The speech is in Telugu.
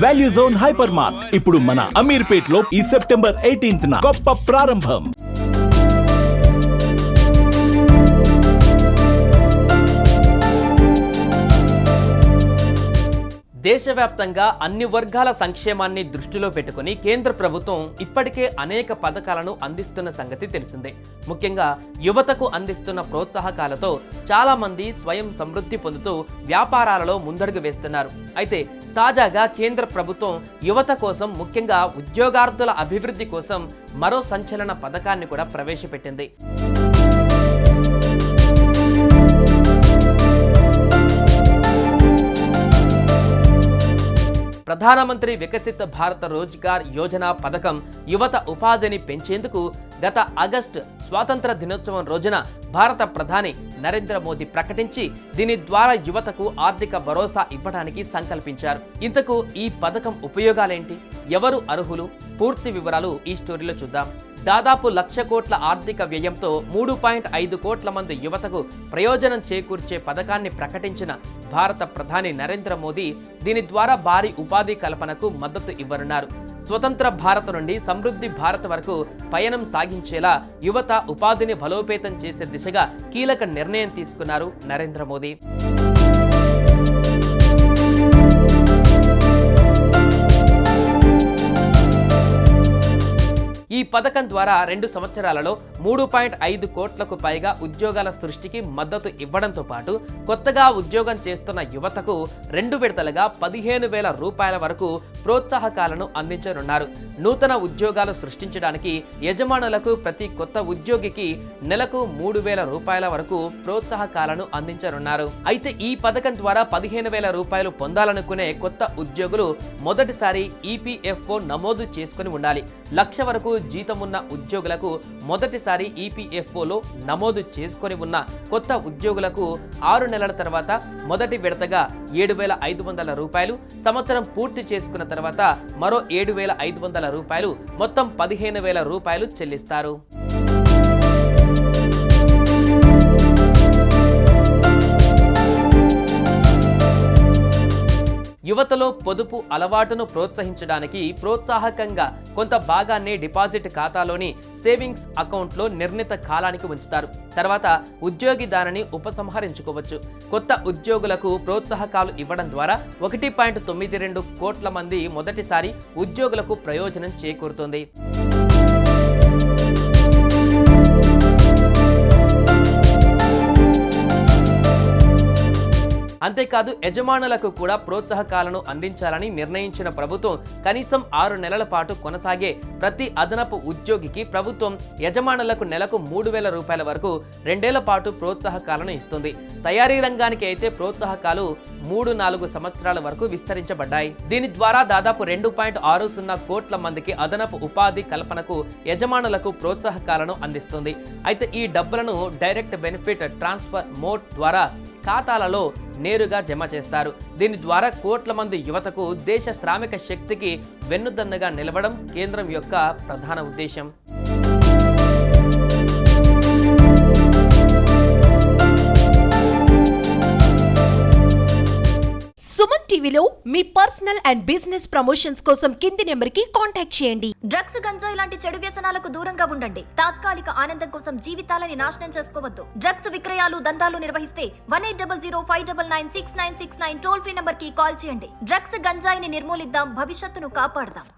వాల్యూ జోన్ హైపర్ మార్ట్ ఇప్పుడు మన అమీర్పేట్ లో ఈ సెప్టెంబర్ 18న గొప్ప ప్రారంభం. దేశవ్యాప్తంగా అన్ని వర్గాల సంక్షేమాన్ని దృష్టిలో పెట్టుకుని కేంద్ర ప్రభుత్వం ఇప్పటికే అనేక పథకాలను అందిస్తున్న సంగతి తెలిసిందే. ముఖ్యంగా యువతకు అందిస్తున్న ప్రోత్సాహకాలతో చాలా మంది స్వయం సమృద్ధి పొందుతూ వ్యాపారాలలో ముందడుగు వేస్తున్నారు. అయితే తాజాగా కేంద్ర ప్రభుత్వం యువత కోసం, ముఖ్యంగా ఉద్యోగార్థుల అభివృద్ధి కోసం మరో సంచలన పథకాన్ని కూడా ప్రవేశపెట్టింది. ప్రధానమంత్రి వికసిత భారత రోజ్గార్ యోజన పథకం యువత ఉపాధిని పెంచేందుకు గత ఆగస్టు స్వాతంత్ర దినోత్సవం రోజున భారత ప్రధాని నరేంద్ర మోదీ ప్రకటించి దీని ద్వారా యువతకు ఆర్థిక భరోసా ఇవ్వడానికి సంకల్పించారు. ఇంతకు ఈ పథకం ఉపయోగాలేంటి, ఎవరు అర్హులు, పూర్తి వివరాలు ఈ స్టోరీలో చూద్దాం. దాదాపు 1,00,000 కోట్ల ఆర్థిక వ్యయంతో 3.5 కోట్ల మంది యువతకు ప్రయోజనం చేకూర్చే పథకాన్ని ప్రకటించిన భారత ప్రధాని నరేంద్ర మోదీ దీని ద్వారా భారీ ఉపాధి కల్పనకు మద్దతు ఇవ్వనున్నారు. స్వతంత్ర భారత్ నుండి సమృద్ధి భారత్ వరకు పయనం సాగించేలా యువత ఉపాధిని బలోపేతం చేసే దిశగా కీలక నిర్ణయం తీసుకున్నారు నరేంద్ర మోదీ. ఈ పథకం ద్వారా 2 సంవత్సరాలలో 3.5 కోట్లకు పైగా ఉద్యోగాల సృష్టికి మద్దతు ఇవ్వడంతో పాటు కొత్తగా ఉద్యోగం చేస్తున్న యువతకు 2 విడతలుగా 15,000 రూపాయల వరకు ప్రోత్సాహకాలను అందించనున్నారు. నూతన ఉద్యోగాలు సృష్టించడానికి యజమానులకు ప్రతి కొత్త ఉద్యోగికి నెలకు 3,000 రూపాయల వరకు ప్రోత్సాహకాలను అందించనున్నారు. అయితే ఈ పథకం ద్వారా 15,000 రూపాయలు పొందాలనుకునే కొత్త ఉద్యోగులు మొదటిసారి ఈపీఎఫ్ఓ నమోదు చేసుకుని ఉండాలి. 1,00,000 వరకు జీతం ఉన్న ఉద్యోగులకు మొదటిసారి ఈపీఎఫ్ఓలో నమోదు చేసుకొని ఉన్న కొత్త ఉద్యోగులకు 6 నెలల తర్వాత మొదటి విడతగా 7,500 రూపాయలు, సంవత్సరం పూర్తి చేసుకున్న తర్వాత మరో 7,500 రూపాయలు, మొత్తం 15,000 రూపాయలు చెల్లిస్తారు. యువతలో పొదుపు అలవాటును ప్రోత్సహించడానికి ప్రోత్సాహకంగా కొంత భాగాన్ని డిపాజిట్ ఖాతాలోని సేవింగ్స్ అకౌంట్లో నిర్ణీత కాలానికి ఉంచుతారు. తర్వాత ఉద్యోగి దానిని ఉపసంహరించుకోవచ్చు. కొత్త ఉద్యోగులకు ప్రోత్సాహకాలు ఇవ్వడం ద్వారా 1.92 కోట్ల మంది మొదటిసారి ఉద్యోగులకు ప్రయోజనం చేకూరుతుంది. అంతేకాదు యజమానులకు కూడా ప్రోత్సాహకాలను అందించాలని నిర్ణయించిన ప్రభుత్వం కనీసం 6 నెలల పాటు కొనసాగే ప్రతి అదనపు ఉద్యోగికి ప్రభుత్వం యజమానులకు నెలకు 3,000 రూపాయల వరకు 2 ఏళ్ల పాటు ప్రోత్సాహకాలను ఇస్తుంది. తయారీ రంగానికి అయితే ప్రోత్సాహకాలు 3-4 సంవత్సరాల వరకు విస్తరించబడ్డాయి. దీని ద్వారా దాదాపు 2.60 కోట్ల మందికి అదనపు ఉపాధి కల్పనకు యజమానులకు ప్రోత్సాహకాలను అందిస్తుంది. అయితే ఈ డబ్బులను డైరెక్ట్ బెనిఫిట్ ట్రాన్స్ఫర్ మోడ్ ద్వారా ఖాతాలలో నేరుగా జమ చేస్తారు. దీని ద్వారా కోట్ల మంది యువతకు దేశ శ్రామిక శక్తికి వెన్నుదన్నుగా నిలవడం కేంద్రం యొక్క ప్రధాన ఉద్దేశం. సుమన్ టీవీలో మీ పర్సనల్ అండ్ బిజినెస్ ప్రమోషన్స్ కోసం కింది నెంబర్కి కాంటాక్ట్ చేయండి. డ్రగ్స్, గంజాయి లాంటి చెడు వ్యసనాలకు దూరంగా ఉండండి. తాత్కాలిక ఆనందం కోసం జీవితాలని నాశనం చేసుకోవద్దు. డ్రగ్స్ విక్రయాలు, దందాలు నిర్వహిస్తే 1800-599-6969 టోల్ ఫ్రీ నంబర్ కి కాల్ చేయండి. డ్రగ్స్, గంజాయిని నిర్మూలిద్దాం, భవిష్యత్తును కాపాడదాం.